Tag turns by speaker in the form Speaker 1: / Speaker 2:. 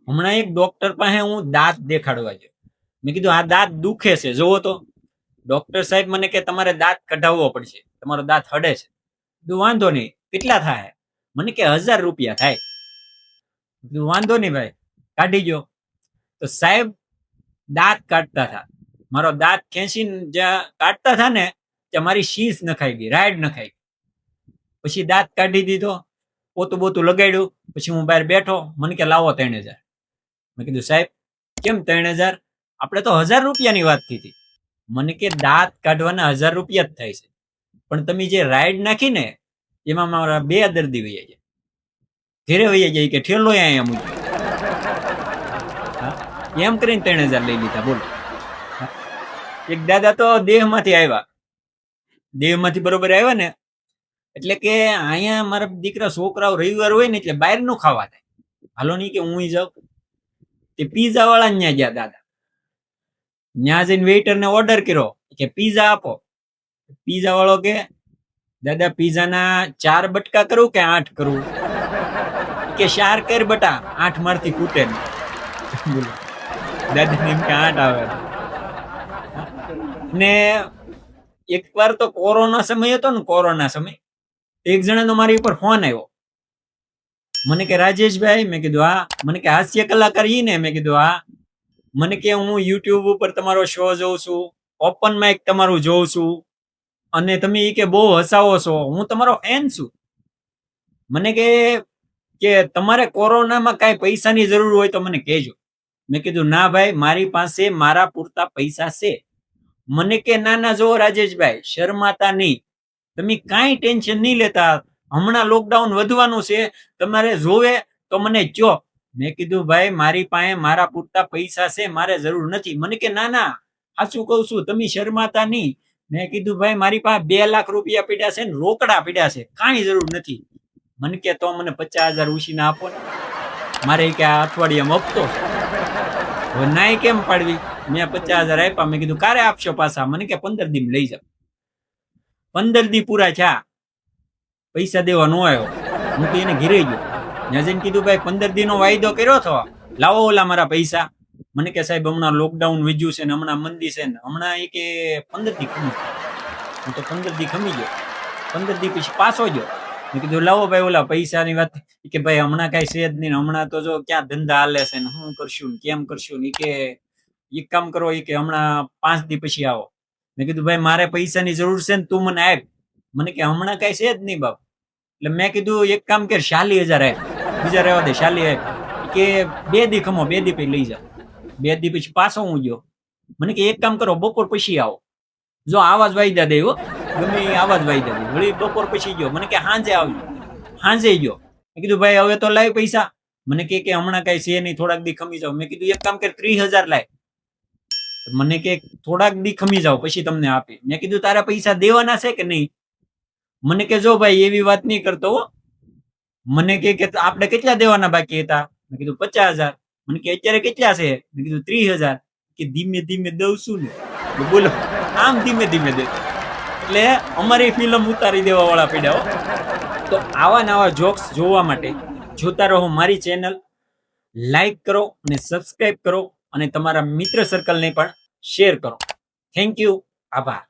Speaker 1: હમણાં એક ડોક્ટર પાસે હું દાંત દેખાડવા ગયો. મેં કીધું આ દાંત દુખે છે, જોવો તો. ડોક્ટર સાહેબ મને કે તમારે દાંત કઢાવવો પડશે, તમારો દાંત હડે છે. કીધું વાંધો નહીં, કેટલા થાય? મને કે 1000 રૂપિયા થાય. કીધું વાંધો નહીં ભાઈ, કાઢી ગયો. તો સાહેબ દાંત કાઢતા હતા, મારો દાંત ખેંચીને જ્યાં કાઢતા હતા ને ત્યાં મારી શીશ નખાઈ ગઈ, રાઈડ નખાઈ ગઈ. પછી દાંત કાઢી દીધો, પોતું બોતું લગાડ્યું. પછી હું બહાર બેઠો, મને કે લાવો 3000. મેં કીધું સાહેબ કેમ 3000? આપણે તો 1000 રૂપિયાની વાત થઈ હતી. મને કે દાંત કાઢવાના 1000 રૂપિયા જ થાય છે, પણ તમે જે રાઈડ નાખી ને એમાં મારા 2 દર્દી વૈયા જાય, ઘેરે વૈયા જાય કે ઠેલો અહીંયા મૂકી. એમ કરીને 3000 લઈ લીધા. બોલો. એક દાદા તો દેહમાંથી આવ્યા, દેહમાંથી બરોબર આવ્યા ને એટલે કે અહીંયા મારા દીકરા છોકરાઓ રવિવાર હોય ને એટલે બહારનું ખાવા થાય. હાલો નહીં કે હું જાઉં. તે પીઝા વાળા ત્યાં ગયા દાદા. ત્યાં જઈને વેઇટર ને ઓર્ડર કર્યો કે પીઝા આપો. પીઝા વાળો કે દાદા પીઝાના 4 બટકા કરું કે 8 કરું? કે 4 કર બટા, 8 મારથી કૂટે ને. બોલો. દાદા એમ કે 8 આવે. ને એક વાર તો કોરોના સમય હતો ને, કોરોના સમય એક જણાનો મારી ઉપર ફોન આવ્યો. મને કે રાજેશભાઈ, મેં કીધું હા. મને કે હાસ્ય કલાકાર ઈ ને? મેં કીધું હા. મને કે હું યુટ્યુબ ઉપર તમારો શો જોઉં છું, ઓપન માઇક તમારું જોઉં છું, અને તમે ઈ કે બહુ હસાવો છો, હું તમારો ફેન છું. મને કે તમારે કોરોનામાં કાંઈ પૈસાની જરૂર હોય તો મને કહેજો. મેં કીધું ના ભાઈ, મારી પાસે મારા પૂરતા પૈસા છે. મને કે ના ના, જો રાજેશભાઈ શરમાતા નહીં, તમે કાંઈ ટેન્શન નહીં લેતા, હમણાં લોકડાઉન વધવાનું છે, તમારે જોવે તો મને કયો. મેં કીધું ભાઈ મારી પાસે મારા પૂરતા પૈસા છે, મારે જરૂર નથી. મને કે ના ના, સાચું કહું છું, તમે શરમાતા નહીં. મેં કીધું ભાઈ મારી પાસે 2 લાખ રૂપિયા પીડ્યા છે ને રોકડા પીડ્યા છે, કાંઈ જરૂર નથી. મને કે તો મને 50,000 ઉછીના આપો ને, મારે કે આ અઠવાડિયામાં હપ્તો હવે નાય કેમ પાડવી. મેં 50,000 આપ્યા. મેં કીધું ક્યારે આપશો પાછા? મને કે 15 દી લઈ જાવ. 15 દી પૂરા થયા, પૈસા દેવા ન આવ્યો. હું તો એને ઘેરે ગયો. ત્યાં જઈને કીધું ભાઈ 15 દીનો વાયદો કર્યો હતો, લાવો ઓલા મારા પૈસા. મને કે સાહેબ હમણાં લોકડાઉન વધ્યું છે ને, હમણાં મંદી છે ને, હમણાં એ કે 15 દી ખમી. હું તો 15 દી ખમી ગયો. 15 દી પછી પાછો ગયો. મેં કીધું લાવો ભાઈ ઓલા પૈસાની વાત. કે ભાઈ હમણાં કઈ છે જ નહીં, હમણાં તો જો ક્યાં ધંધા હાલે છે ને, શું કરશું ને કેમ કરશું ને. કે એક કામ કરો, એ કે હમણાં 5 દી પછી આવો. મેં કીધું ભાઈ મારે પૈસાની જરૂર છે ને, તું મને આપ. મને કે હમણાં કઈ છે જ નહીં બાપ. એટલે મેં કીધું એક કામ કર, 40,000 આપ, બીજા રહેવા દે, 40 આપ. કે 2 દી ખમો, 2 દી પછી લઈ જાઓ. 2 દી પછી પાછો હું ગયો. મને કે એક કામ કરો, બપોર પછી આવો. જો આવાજ વાયદા દે, હો ગમે આવાજ વાયદા દે. વળી બપોર પછી ગયો. મને કે સાંજે આવજો. સાંજે ગયો. મેં કીધું ભાઈ હવે તો લાય પૈસા. મને કે હમણાં કઈ છે નહીં, થોડાક દી ખમી જાવ. મેં કીધું એક કામ કર, 30,000 લાય. મને કે થોડાક દી ખમી જાવ પછી તમને આપી. મેં કીધું તારા પૈસા દેવાના છે કે નહીં? મને કે જો ભાઈ એવી વાત નહીં કરતો હો. મને કે આપણે કેટલા દેવાના બાકી હતા? મેં કીધું 50,000. મને કે અત્યારે કેટલા છે? મેં કીધું 30,000. કે ધીમે ધીમે દઉં છું ને. બોલો, આમ ધીમે ધીમે દે. એટલે અમારી ફિલ્મ ઉતારી દેવા વાળા પડ્યા હો. તો આવા નવા જોક્સ જોવા માટે જોતા રહો મારી ચેનલ. લાઈક કરો અને સબસ્ક્રાઇબ કરો, અને તમારા મિત્ર સર્કલને પણ શેર કરો. Thank you. આભાર.